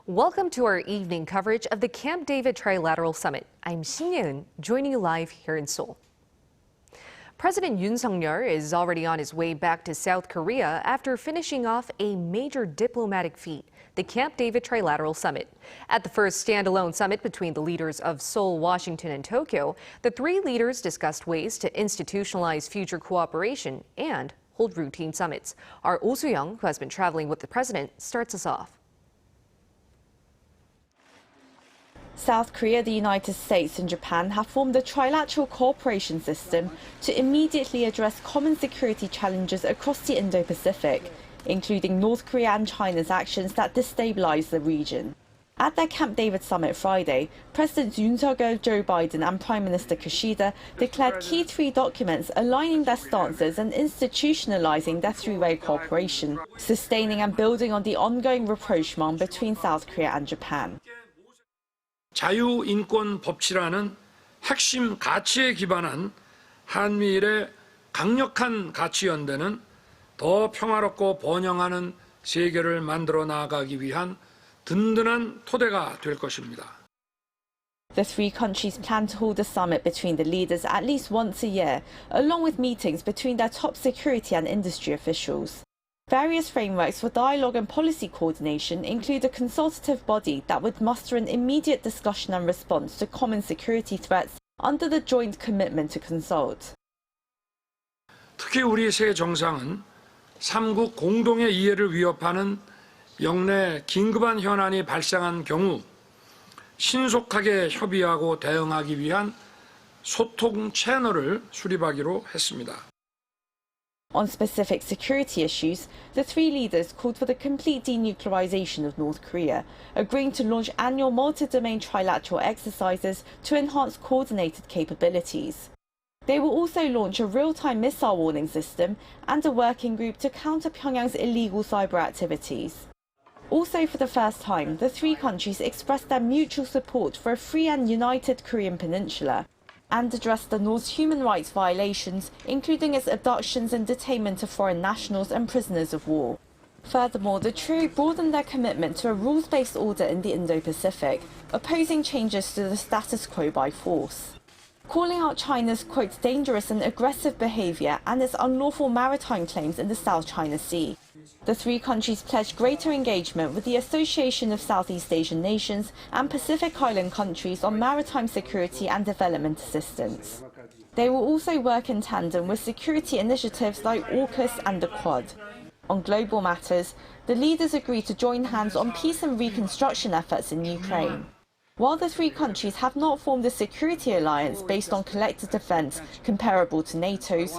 Welcome to our evening coverage of the Camp David Trilateral Summit. I'm Yoon, joining you live here in Seoul. President Yoon is already on his way back to South Korea after finishing off a major diplomatic feat, the Camp David Trilateral Summit. At the first standalone summit between the leaders of Seoul, Washington, and Tokyo, the three leaders discussed ways to institutionalize future cooperation and hold routine summits. Our Oh Soo-young, who has been traveling with the president, starts us off. South Korea, the United States and Japan have formed a trilateral cooperation system to immediately address common security challenges across the Indo-Pacific, including North Korea and China's actions that destabilize the region. At their Camp David summit Friday, President Yoon, Joe Biden and Prime Minister Kishida declared key three documents aligning their stances and institutionalizing their three-way cooperation, sustaining and building on the ongoing rapprochement between South Korea and Japan. 자유인권 법치라는 핵심 가치에 기반한 한미일의 강력한 가치 연대는 더 평화롭고 번영하는 세계를 만들어 나아가기 위한 든든한 토대가 될 것입니다. The three countries plan to hold a summit between the leaders at least once a year, along with meetings between their top security and industry officials. Various frameworks for dialogue and policy coordination include a consultative body that would muster an immediate discussion and response to common security threats under the joint commitment to consult. 특히 우리 세 정상은 삼국 공동의 이해를 위협하는 영내 긴급한 현안이 발생한 경우 신속하게 협의하고 대응하기 위한 소통 채널을 수립하기로 했습니다. On specific security issues, the three leaders called for the complete denuclearization of North Korea, agreeing to launch annual multi-domain trilateral exercises to enhance coordinated capabilities. They will also launch a real-time missile warning system and a working group to counter Pyongyang's illegal cyber activities. Also, for the first time, the three countries expressed their mutual support for a free and united Korean peninsula, and addressed the North's human rights violations, including its abductions and detainment of foreign nationals and prisoners of war. Furthermore, the trio broadened their commitment to a rules-based order in the Indo-Pacific, opposing changes to the status quo by force. Calling out China's, quote, dangerous and aggressive behaviour and its unlawful maritime claims in the South China Sea. The three countries pledged greater engagement with the Association of Southeast Asian Nations and Pacific Island countries on maritime security and development assistance. They will also work in tandem with security initiatives like AUKUS and the Quad. On global matters, the leaders agreed to join hands on peace and reconstruction efforts in Ukraine. While the three countries have not formed a security alliance based on collective defence comparable to NATO's,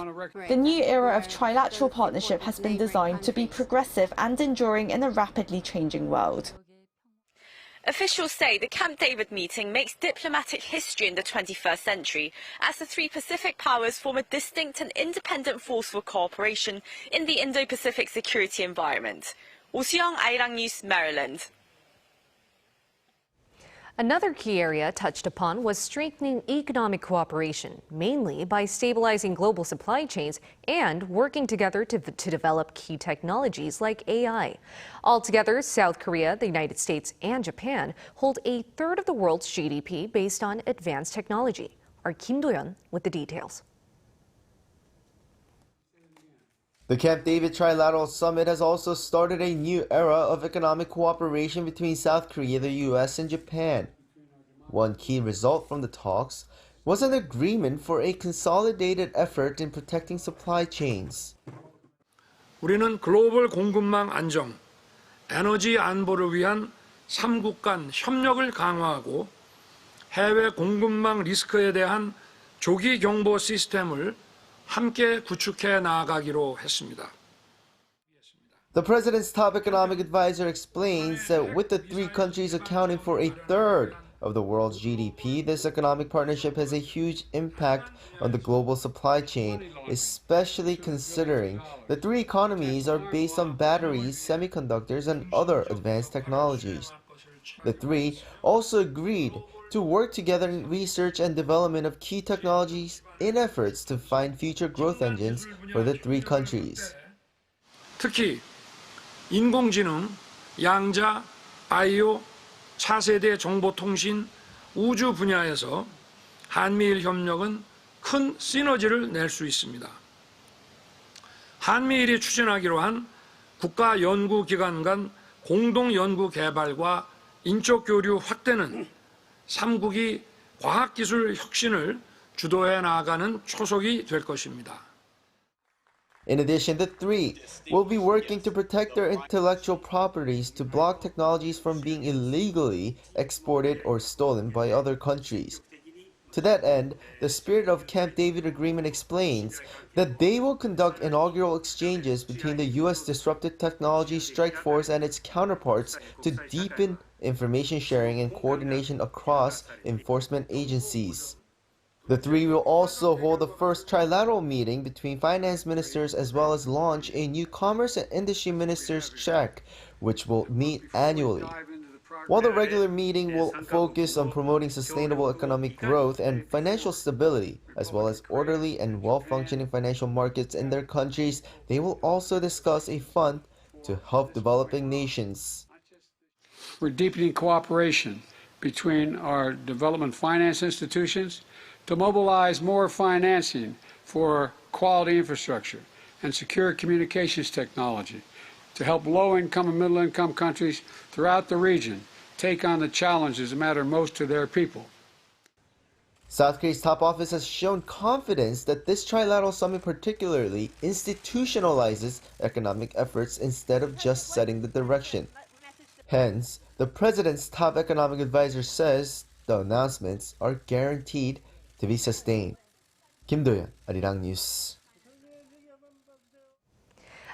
the new era of trilateral partnership has been designed to be progressive and enduring in a rapidly changing world. Officials say the Camp David meeting makes diplomatic history in the 21st century as the three Pacific powers form a distinct and independent force for cooperation in the Indo-Pacific security environment. Oh Soo-young, Arirang News, Maryland. Another key area touched upon was strengthening economic cooperation, mainly by stabilizing global supply chains and working together to develop key technologies like AI. Altogether, South Korea, the United States, and Japan hold a third of the world's GDP based on advanced technology. Our Kim Do-yeon with the details. The Camp David Trilateral Summit has also started a new era of economic cooperation between South Korea, the US, and Japan. One key result from the talks was an agreement for a consolidated effort in protecting supply chains. 우리는 글로벌 공급망 안정, 에너지 안보를 위한 삼국 간 협력을 강화하고 해외 공급망 리스크에 대한 조기 경보 시스템을 함께 구축해 나아가기로 했습니다. The president's top economic advisor explains that with the three countries accounting for a third of the world's GDP, this economic partnership has a huge impact on the global supply chain, especially considering the three economies are based on batteries, semiconductors, and other advanced technologies. The three also agreed to work together in research and development of key technologies in efforts to find future growth engines for the three countries. 특히 인공지능, 양자, 바이오, 차세대 정보통신, 우주 분야에서 한미일 협력은 큰 시너지를 낼 수 있습니다. 한미일이 추진하기로 한 국가연구기관 간 공동연구 개발과 인적 교류 확대는 3국이 과학기술 혁신을 주도해 나가는 초석이 될 것입니다. In addition, the three will be working to protect their intellectual properties to block technologies from being illegally exported or stolen by other countries. To that end, the spirit of Camp David Agreement explains that they will conduct inaugural exchanges between the U.S. Disruptive Technology Strike Force and its counterparts to deepen information sharing and coordination across enforcement agencies. The three will also hold the first trilateral meeting between finance ministers as well as launch a new commerce and industry ministers check, which will meet annually. While the regular meeting will focus on promoting sustainable economic growth and financial stability, as well as orderly and well-functioning financial markets in their countries, they will also discuss a fund to help developing nations. We're deepening cooperation between our development finance institutions to mobilize more financing for quality infrastructure and secure communications technology to help low-income and middle-income countries throughout the region take on the challenges that matter most to their people. South Korea's top office has shown confidence that this trilateral summit particularly institutionalizes economic efforts instead of just setting the direction. Hence, the president's top economic advisor says the announcements are guaranteed to be sustained. Kim Do-yeon, Arirang News.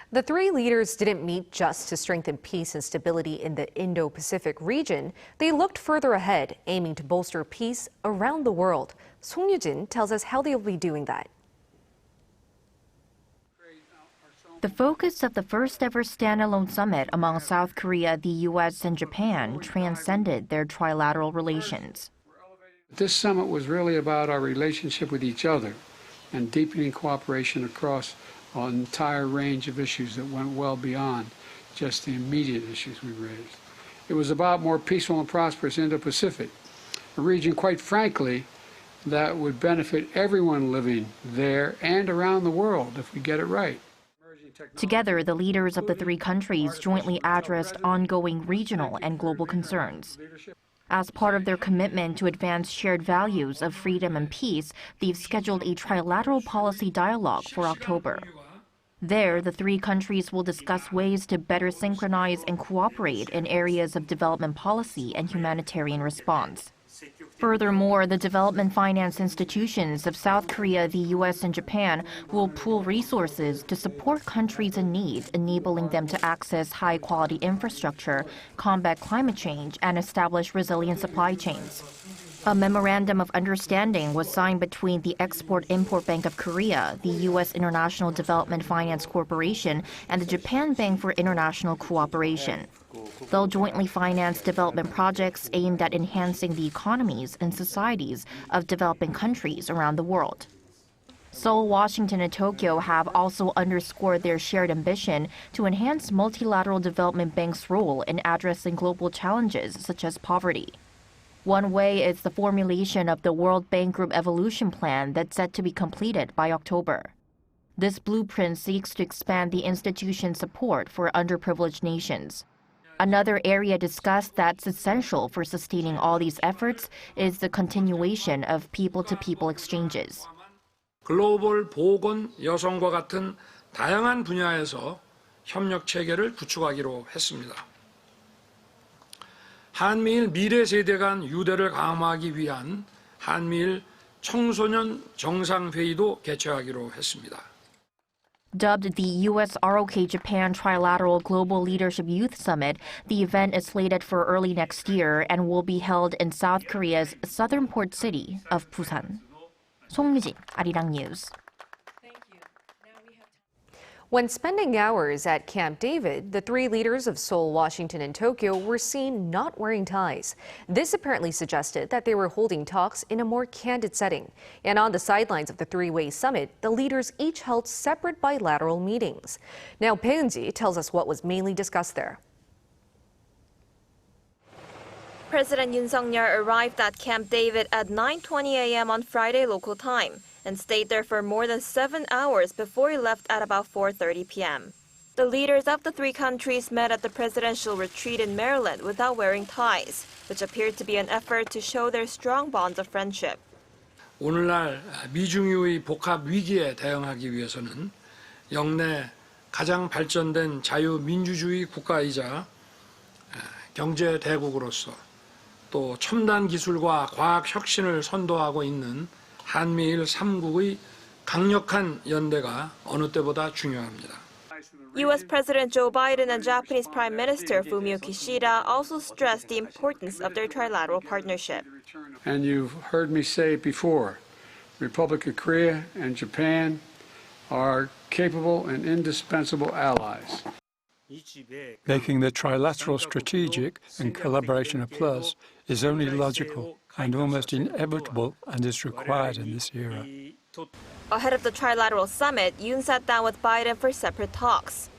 The three leaders didn't meet just to strengthen peace and stability in the Indo-Pacific region. They looked further ahead, aiming to bolster peace around the world. Song Yoo-jin tells us how they'll be doing that. The focus of the first-ever standalone summit among South Korea, the U.S., and Japan transcended their trilateral relations. This summit was really about our relationship with each other and deepening cooperation across an entire range of issues that went well beyond just the immediate issues we raised. It was about more peaceful and prosperous Indo-Pacific, a region, quite frankly, that would benefit everyone living there and around the world if we get it right. Together, the leaders of the three countries jointly addressed ongoing regional and global concerns. As part of their commitment to advance shared values of freedom and peace, they've scheduled a trilateral policy dialogue for October. There, the three countries will discuss ways to better synchronize and cooperate in areas of development policy and humanitarian response. Furthermore, the development finance institutions of South Korea, the U.S., and Japan will pool resources to support countries in need, enabling them to access high-quality infrastructure, combat climate change, and establish resilient supply chains. A memorandum of understanding was signed between the Export-Import Bank of Korea, the U.S. International Development Finance Corporation, and the Japan Bank for International Cooperation. They'll jointly finance development projects aimed at enhancing the economies and societies of developing countries around the world. Seoul, Washington, and Tokyo have also underscored their shared ambition to enhance multilateral development banks' role in addressing global challenges such as poverty. One way is the formulation of the World Bank Group Evolution Plan that's set to be completed by October. This blueprint seeks to expand the institution's support for underprivileged nations. Another area discussed that's essential for sustaining all these efforts is the continuation of people-to-people exchanges. 글로벌 보건, 여성과 같은 다양한 분야에서 협력 체계를 구축하기로 했습니다. 한미일 미래 세대 간 유대를 강화하기 위한 한미일 청소년 정상회의도 개최하기로 했습니다. Dubbed the U.S. ROK Japan Trilateral Global Leadership Youth Summit, the event is slated for early next year and will be held in South Korea's southern port city of Busan. Song Yoo-jin, Arirang News. When spending hours at Camp David, the three leaders of Seoul, Washington, and Tokyo were seen not wearing ties. This apparently suggested that they were holding talks in a more candid setting. And on the sidelines of the three-way summit, the leaders each held separate bilateral meetings. Now, Bae Eun-ji tells us what was mainly discussed there. President Yoon arrived at Camp David at 9:20 a.m. on Friday local time and stayed there for more than 7 hours before he left at about 4:30 p.m. The leaders of the three countries met at the presidential retreat in Maryland without wearing ties, which appeared to be an effort to show their strong bonds of friendship. 오늘날 미중유의 복합 위기에 대응하기 위해서는 영내 가장 발전된 자유민주주의 국가이자 경제 대국으로서 또 첨단 기술과 과학 혁신을 선도하고 있는 한미일 3국의 강력한 연대가 어느 때보다 중요합니다. U.S. President Joe Biden and Japanese Prime Minister Fumio Kishida also stressed the importance of their trilateral partnership. And you've heard me say it before, Republic of Korea and Japan are capable and indispensable allies. Making the trilateral strategic and collaboration a plus is only logical and almost inevitable and is required in this era. Ahead of the Trilateral Summit, Yoon sat down with Biden for separate talks.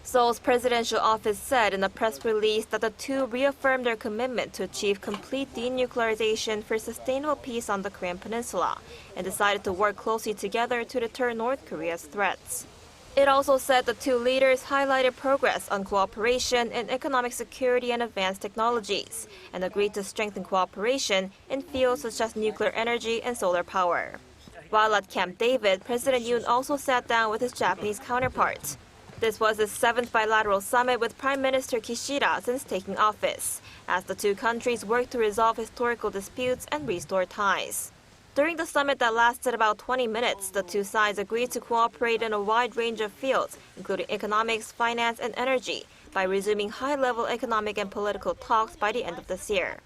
Seoul's presidential office said in a press release that the two reaffirmed their commitment to achieve complete denuclearization for sustainable peace on the Korean Peninsula and decided to work closely together to deter North Korea's threats. It also said the two leaders highlighted progress on cooperation in economic security and advanced technologies and agreed to strengthen cooperation in fields such as nuclear energy and solar power. While at Camp David, President Yoon also sat down with his Japanese counterpart. This was his 7th bilateral summit with Prime Minister Kishida since taking office, as the two countries work to resolve historical disputes and restore ties. During the summit that lasted about 20 minutes, the two sides agreed to cooperate in a wide range of fields, including economics, finance, and energy, by resuming high-level economic and political talks by the end of this year.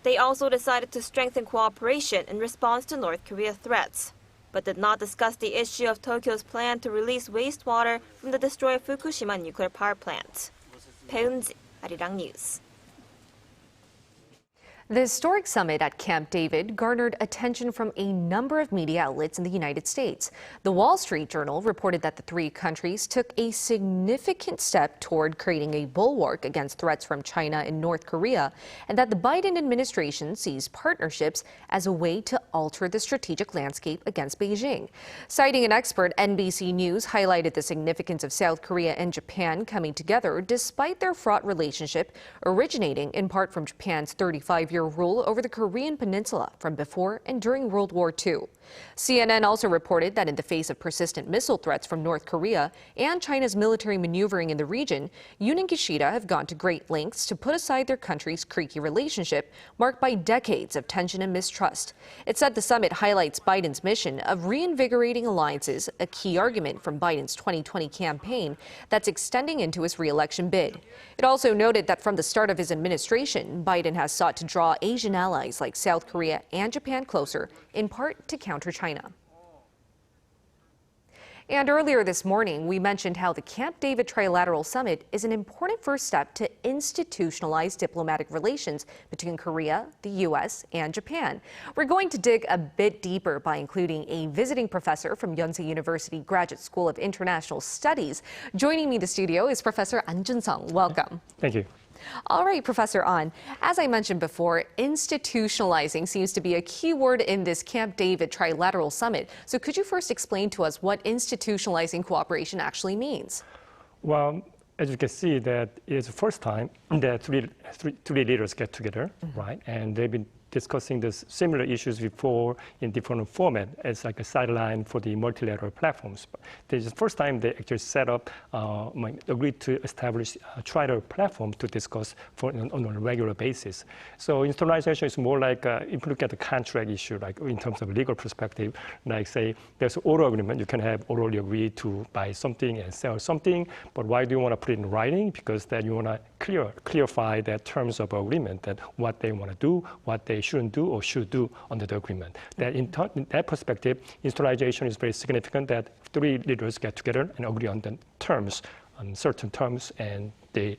They also decided to strengthen cooperation in response to North Korea threats, but did not discuss the issue of Tokyo's plan to release wastewater from the destroyed Fukushima nuclear power plant. 배은지, Arirang News. The historic summit at Camp David garnered attention from a number of media outlets in the United States. The Wall Street Journal reported that the three countries took a significant step toward creating a bulwark against threats from China and North Korea, and that the Biden administration sees partnerships as a way to alter the strategic landscape against Beijing. Citing an expert, NBC News highlighted the significance of South Korea and Japan coming together despite their fraught relationship, originating in part from Japan's 35-year rule over the Korean Peninsula from before and during World War II. CNN also reported that in the face of persistent missile threats from North Korea and China's military maneuvering in the region, Yoon and Kishida have gone to great lengths to put aside their country's creaky relationship, marked by decades of tension and mistrust. It said the summit highlights Biden's mission of reinvigorating alliances, a key argument from Biden's 2020 campaign that's extending into his re-election bid. It also noted that from the start of his administration, Biden has sought to draw Asian allies like South Korea and Japan closer, in part to counter China. And earlier this morning, we mentioned how the Camp David Trilateral Summit is an important first step to institutionalize diplomatic relations between Korea, the U.S., and Japan. We're going to dig a bit deeper by including a visiting professor from Yonsei University Graduate School of International Studies. Joining me in the studio is Professor An Jun-sung. Welcome. Thank you. All right, Professor An, as I mentioned before, institutionalizing seems to be a key word in this Camp David Trilateral Summit. So could you first explain to us what institutionalizing cooperation actually means? Well, as you can see, that is the first time that three leaders get together, right? And they've been discussing this similar issues before in different format as like a sideline for the multilateral platforms. But this is the first time they actually set up, agreed to establish a trilateral platform to discuss on a regular basis. So institutionalization is more like, if you look at the contract issue, like in terms of legal perspective, like say there's an oral agreement, you can have orally agree to buy something and sell something, but why do you want to put it in writing? Because then you want to clarify that terms of agreement, that what they want to do, what they shouldn't do or should do under the agreement. That in that perspective, institutionalization is very significant, that three leaders get together and agree on the terms, on certain terms, and they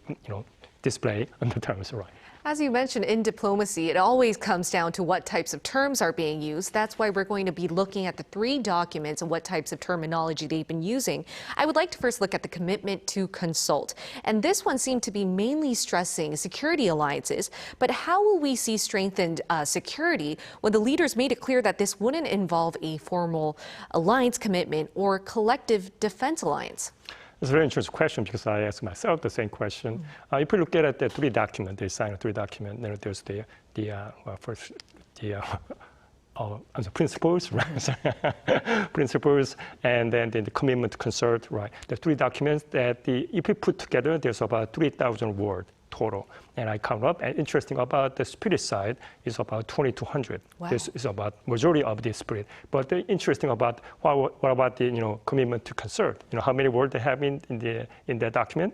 display on the terms, right? As you mentioned, in diplomacy, it always comes down to what types of terms are being used. That's why we're going to be looking at the three documents and what types of terminology they've been using. I would like to first look at the commitment to consult. And this one seemed to be mainly stressing security alliances. But how will we see strengthened security when the leaders made it clear that this wouldn't involve a formal alliance commitment or collective defense alliance? It's a very interesting question because I asked myself the same question. If you look at the three documents, they signed three documents. There's the principles, right? Principles, and then the commitment to consult, right? The three documents that if you put together, there's about 3,000 words total. And I count up, and interesting about the spirit side is about 2,200. Wow. This is about majority of the spirit. But the interesting about what about the commitment to consult? How many words they have in that document?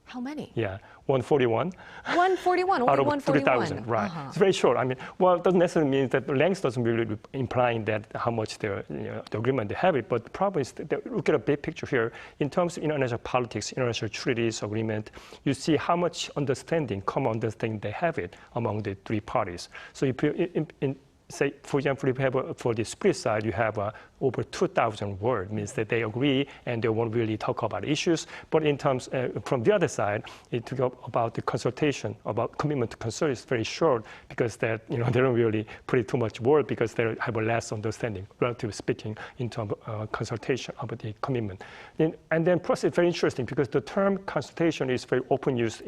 How many? Yeah, 141. 141, only out of 141. 3,000, right? It's very short. I mean, well, it doesn't necessarily mean that the length doesn't really implying that how much the agreement they have it. But the problem is that look at a big picture here. In terms of international politics, international treaties, agreement, you see how much common understanding they have it among the three parties. So if you say, for example, if you have for the split side, you have over 2,000 words, means that they agree and they won't really talk about issues. But in terms, from the other side, it talk about the consultation, about commitment to consult is very short because that, they don't really put it too much word because they have a less understanding, relatively speaking, in terms of consultation about the commitment. And then plus it's very interesting because the term consultation is very open use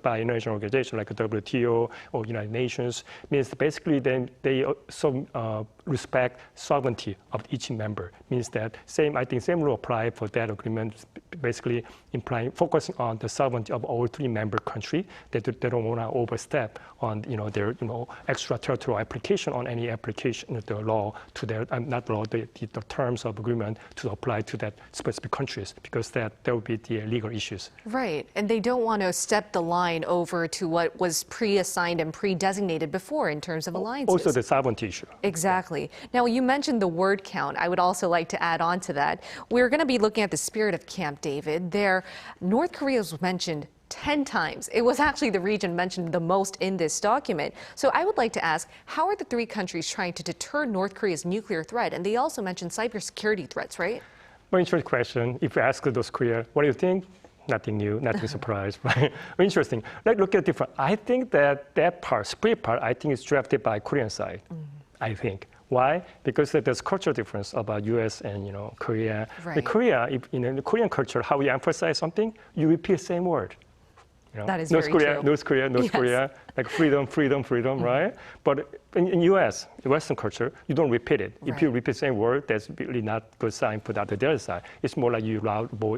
by international organizations like the WTO or United Nations, means basically then they respect sovereignty of each member. Means that same rule apply for that agreement, basically implying focusing on the sovereignty of all three member countries. They don't want to overstep on their extraterritorial application on any application of the law to their not law the terms of agreement to apply to that specific countries because that would be the legal issues. Right, and they don't want to step the line over to what was pre-assigned and pre-designated before in terms of alliances. Also the sovereignty issue. Exactly. Now, you mentioned the word count. I would also like to add on to that. We're going to be looking at the spirit of Camp David. There, North Korea was mentioned 10 times. It was actually the region mentioned the most in this document. So I would like to ask, how are the three countries trying to deter North Korea's nuclear threat? And they also mentioned cybersecurity threats, right? Very interesting question. If you ask those Korea, what do you think? Nothing new, nothing surprised, right? Interesting. Let's look at different. I think that part, split part, I think is drafted by Korean side. I think. Why? Because there's cultural difference about U.S. and Korea. Right. In Korea, in the Korean culture, how you emphasize something, you repeat the same word. That is very true. North Korea, like freedom, right? But in U.S., Western culture, you don't repeat it. If you repeat the same word, that's really not a good sign for the other side. It's more like you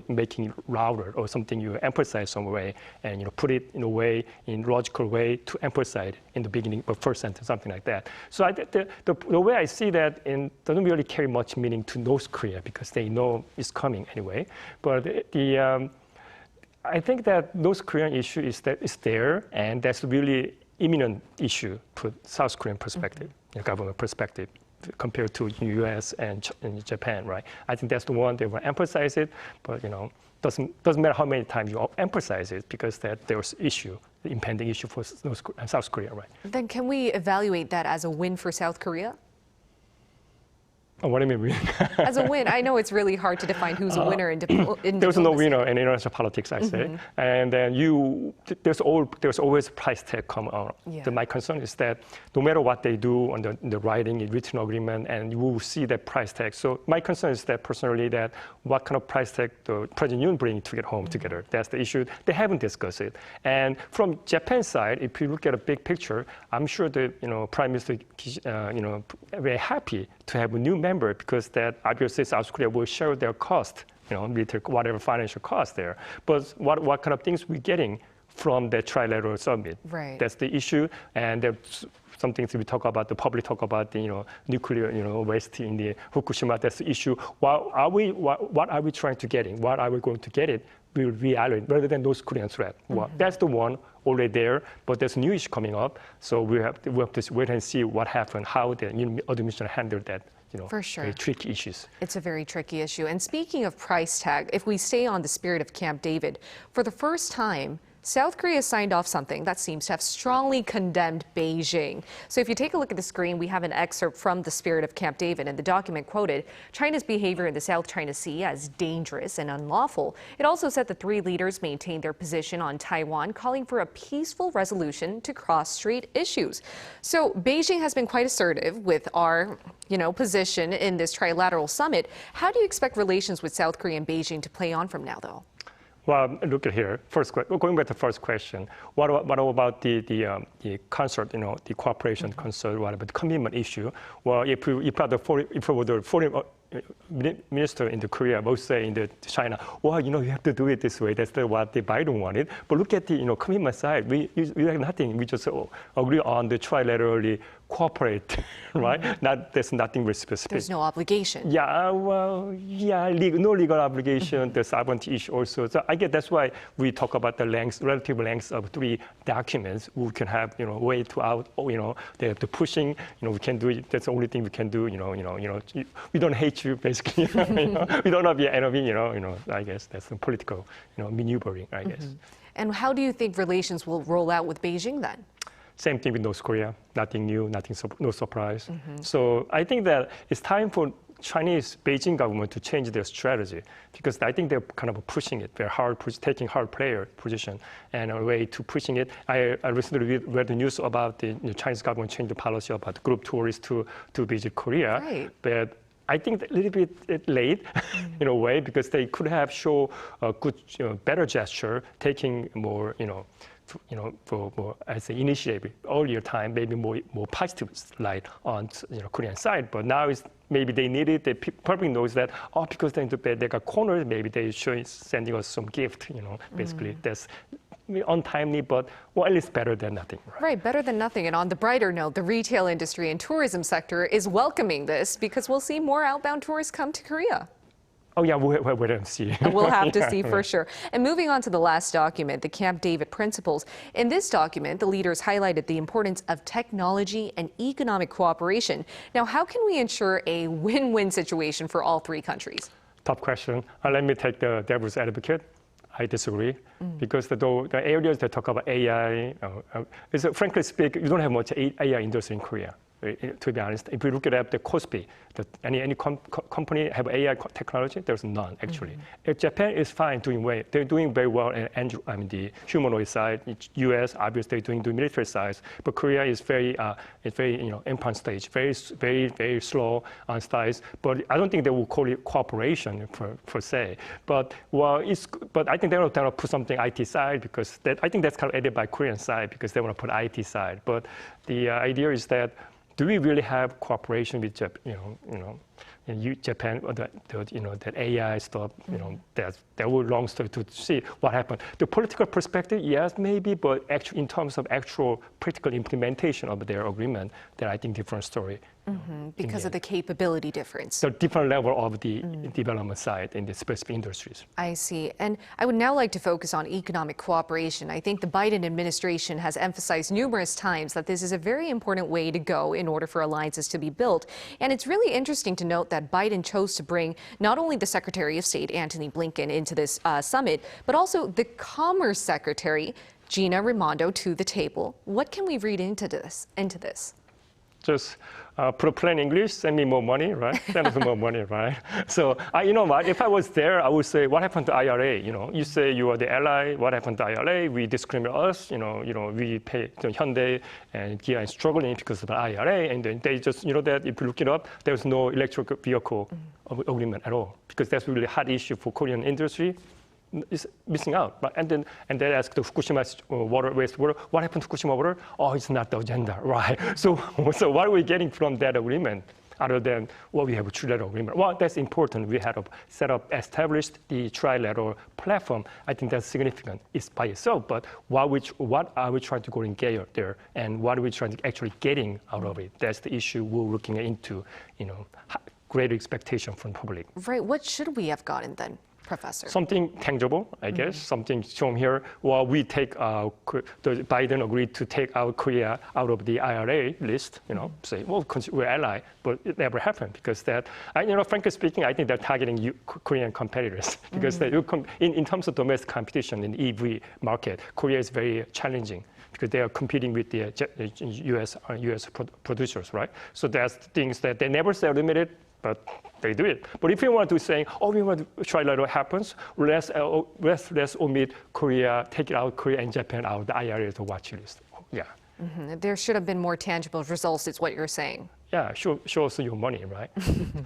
making it louder or something you emphasize some way and put it in a way, in logical way to emphasize in the beginning of first sentence, something like that. So the way I see that doesn't really carry much meaning to North Korea because they know it's coming anyway. But I think that North Korean issue is there, and that's really imminent issue from South Korean perspective, government perspective, compared to U.S. and Japan, right? I think that's the one they will emphasize it, but doesn't matter how many times you emphasize it because there's issue, the impending issue for South Korea, right? Then can we evaluate that as a win for South Korea? Oh, what do you mean? As a win, I know it's really hard to define who's a winner in diplomacy. There's no winner in international politics, I say. And then there's always a price tag come on. Yeah. My concern is that no matter what they do on the writing, written agreement, and you will see that price tag. So my concern is that personally, that what kind of price tag the President Yoon bring to get home together. That's the issue. They haven't discussed it. And from Japan's side, if you look at a big picture, I'm sure the Prime Minister very happy to have a new member because that obviously South Korea will share their cost, whatever financial cost there. But what kind of things we're getting from the Trilateral Summit? Right. That's the issue. And there's some things we talk about, the public talk about the nuclear waste in the Fukushima. That's the issue. What are we trying to get in? What are we going to get it? We will reevaluate rather than North Korean threat. Well, that's the one already there, but there's a new issue coming up. So we have to wait and see what happened, how the administration handled that. For sure. Very tricky issues. It's a very tricky issue. And speaking of price tag, if we stay on the spirit of Camp David, for the first time, South Korea signed off something that seems to have strongly condemned Beijing. So if you take a look at the screen, we have an excerpt from the Spirit of Camp David, and the document quoted China's behavior in the South China Sea as dangerous and unlawful. It also said the three leaders maintained their position on Taiwan, calling for a peaceful resolution to cross-strait issues. So Beijing has been quite assertive with our position in this trilateral summit. How do you expect relations with South Korea and Beijing to play on from now, though? Well, look at here. First, going back to the first question, what about the concert, the cooperation concert, what about the commitment issue? Well, if the foreign minister in Korea both say in China, well, you have to do it this way. That's what the Biden wanted. But look at the commitment side. We have nothing. We just agree on the trilaterally cooperate, right? There's nothing very specific. There's no obligation. Yeah, well, no legal obligation. The sovereignty issue also. So I guess that's why we talk about the relative lengths of three documents. We can have, way to out. The pushing. We can do it. That's the only thing we can do. We don't hate you, basically. We don't have your enemy. I guess that's the political, maneuvering. I guess. And how do you think relations will roll out with Beijing then? Same thing with North Korea. Nothing new, no surprise. So I think that it's time for Chinese Beijing government to change their strategy, because I think they're kind of pushing it very hard, taking hard player position and a way to pushing it. I recently read the news about the Chinese government changed the policy about group tourists to visit Korea. Right. But I think a little bit late in a way, because they could have shown a good, better gesture, taking more, for more as an initiative earlier time, maybe more positive light on Korean side. But now it's maybe they need it. The public knows that because they got cornered, maybe they should sending us some gift. Basically that's untimely, but at least better than nothing. Right, better than nothing. And on the brighter note, the retail industry and tourism sector is welcoming this, because we'll see more outbound tourists come to Korea. Oh, yeah, we'll wait and see. We'll have to see for sure. And moving on to the last document, the Camp David Principles. In this document, the leaders highlighted the importance of technology and economic cooperation. Now, how can we ensure a win-win situation for all three countries? Tough question. Let me take the devil's advocate. I disagree, because the areas that talk about AI, frankly speaking, you don't have much AI industry in Korea. To be honest, if you look at the Kospi, any company have AI technology, there's none actually. Japan is fine they're doing very well in the humanoid side. US obviously they're doing the military side, but Korea is very infant stage, very slow on size. But I don't think they will call it cooperation per se. But I think they want to put something IT side, because I think that's kind of added by Korean side, because they want to put IT side. But the idea is that, do we really have cooperation with Japan, or that AI stuff? That will long story to see what happened. The political perspective, yes, maybe, but actually in terms of actual practical implementation of their agreement, then I think different story. Because of the capability difference. The different level of the development side in the specific industries. I see. And I would now like to focus on economic cooperation. I think the Biden administration has emphasized numerous times that this is a very important way to go in order for alliances to be built. And it's really interesting to note that Biden chose to bring not only the Secretary of State, Antony Blinken, into this summit, but also the Commerce Secretary, Gina Raimondo, to the table. What can we read into this? Just put plain English, send me more money, right? Send us more money, right? So, you know what? If I was there, I would say, what happened to IRA? You say you are the ally. What happened to IRA? We discriminate us. We pay Hyundai and Kia is struggling because of the IRA, and then they just, that if you look it up, there's no electric vehicle agreement at all, because that's really a hot issue for Korean industry. Is missing out. And then they ask the Fukushima wastewater, what happened to Fukushima water? Oh, it's not the agenda, right? So what are we getting from that agreement other than we have a trilateral agreement? Well, that's important. We had established the trilateral platform. I think that's significant. It's by itself, but what are we trying to go and get there, and what are we trying to actually getting out of it? That's the issue we're looking into. Greater expectation from the public. Right. What should we have gotten then? Professor? Something tangible, I guess, something shown here. Well, we take, Biden agreed to take out Korea out of the IRA list, say, well, we're ally, but it never happened because that, frankly speaking, I think they're targeting Korean competitors because in terms of domestic competition in the EV market, Korea is very challenging because they are competing with the US producers, right? So there's things that they never say limited, but they do it. But if you want to say, we want trilateral happens, let's omit Korea, take it out, Korea and Japan out, the IRA to watch list. Yeah. There should have been more tangible results, is what you're saying. Yeah, show us your money, right?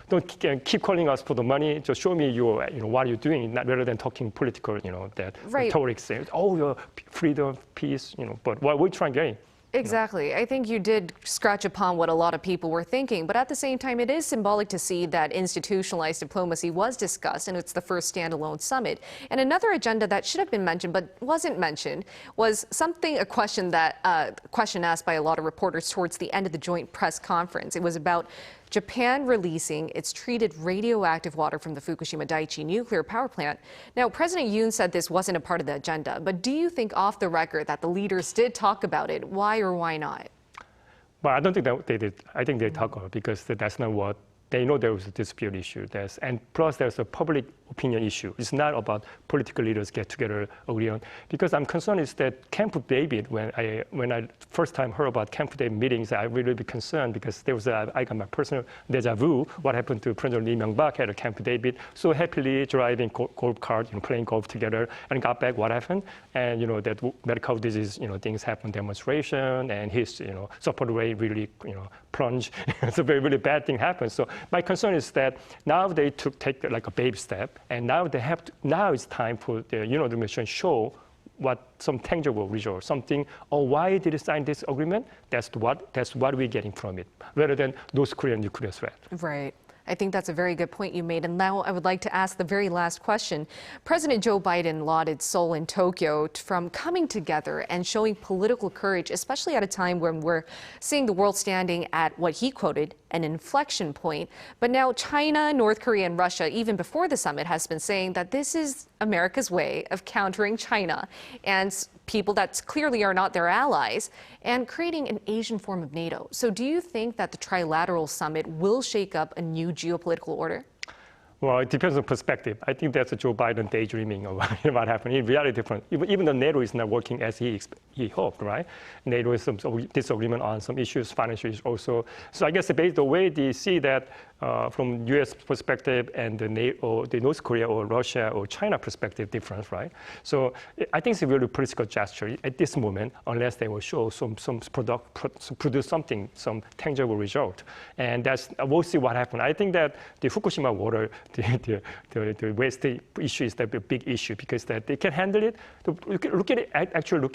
Don't keep calling us for the money. Just show me your, what you're doing, rather than talking political, that rhetoric saying, your freedom, peace, but what we're trying to gain. Exactly. I think you did scratch upon what a lot of people were thinking, but at the same time, it is symbolic to see that institutionalized diplomacy was discussed, and it's the first standalone summit. And another agenda that should have been mentioned but wasn't mentioned was a question asked by a lot of reporters towards the end of the joint press conference. It was about Japan releasing its treated radioactive water from the Fukushima Daiichi nuclear power plant. Now, President Yoon said this wasn't a part of the agenda, but do you think off the record that the leaders did talk about it? Why or why not? Well, I don't think that they did. I think they talk about it because that's not what they know. There was a dispute issue. And plus there's a public opinion issue. It's not about political leaders get together, agree on. Because I'm concerned is that Camp David, when I first time heard about Camp David meetings, I really be concerned because there was I got my personal deja vu. What happened to President Lee Myung-bak at a Camp David, so happily driving golf cart, playing golf together, and got back. What happened? And that medical disease, things happen, demonstration, and his support rate really plunge. So very really bad thing happened. So my concern is that now they take like a baby step. And now now it's time for the administration show what some tangible result, something. Why did they sign this agreement? That's what we're getting from it, rather than North Korean nuclear threat. Right. I think that's a very good point you made. And now I would like to ask the very last question. President Joe Biden lauded Seoul and Tokyo from coming together and showing political courage, especially at a time when we're seeing the world standing at what he quoted an inflection point. But now China, North Korea, and Russia, even before the summit, has been saying that this is America's way of countering China and people that clearly are not their allies and creating an Asian form of NATO. So do you think that the Trilateral Summit will shake up a new geopolitical order? Well, it depends on perspective. I think that's a Joe Biden daydreaming of what happened. In reality, different. Even the NATO is not working as he hoped, right? NATO is some disagreement on some issues, financial issues also. So I guess the way they see that from U.S. perspective and the NATO, the North Korea or Russia or China perspective difference, right? So I think it's a really political gesture at this moment, unless they will show produce something, some tangible result. And we'll see what happens. I think that the Fukushima water, the waste issue is the big issue because that they can handle it. Looking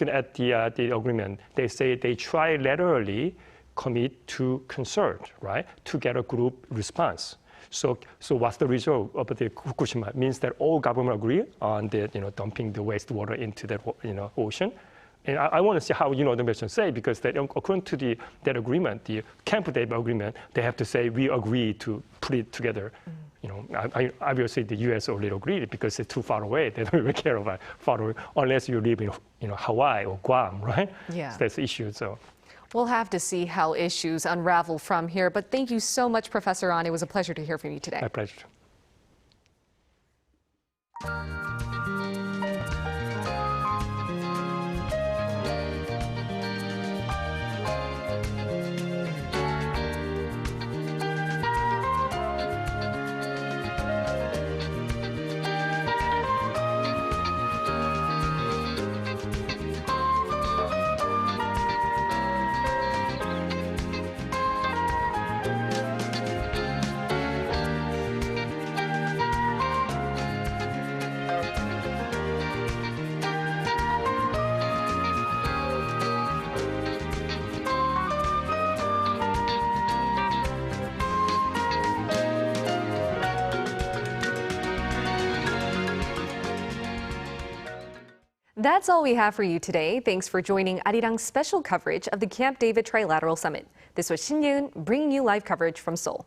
at the agreement, they say they trilaterally commit to consult, right, to get a group response. So what's the result of the Fukushima? It means that all government agree on the dumping the wastewater into the ocean. And I want to see how the administration say because according to that agreement, the Camp David agreement, they have to say we agree to put it together. Obviously the U.S. already agreed because it's too far away. They don't really care about far away unless you live in Hawaii or Guam, right? Yeah. So that's the issue. So we'll have to see how issues unravel from here. But thank you so much, Professor An. It was a pleasure to hear from you today. My pleasure. That's all we have for you today. Thanks for joining Arirang's special coverage of the Camp David Trilateral Summit. This was Shin Yoon bringing you live coverage from Seoul.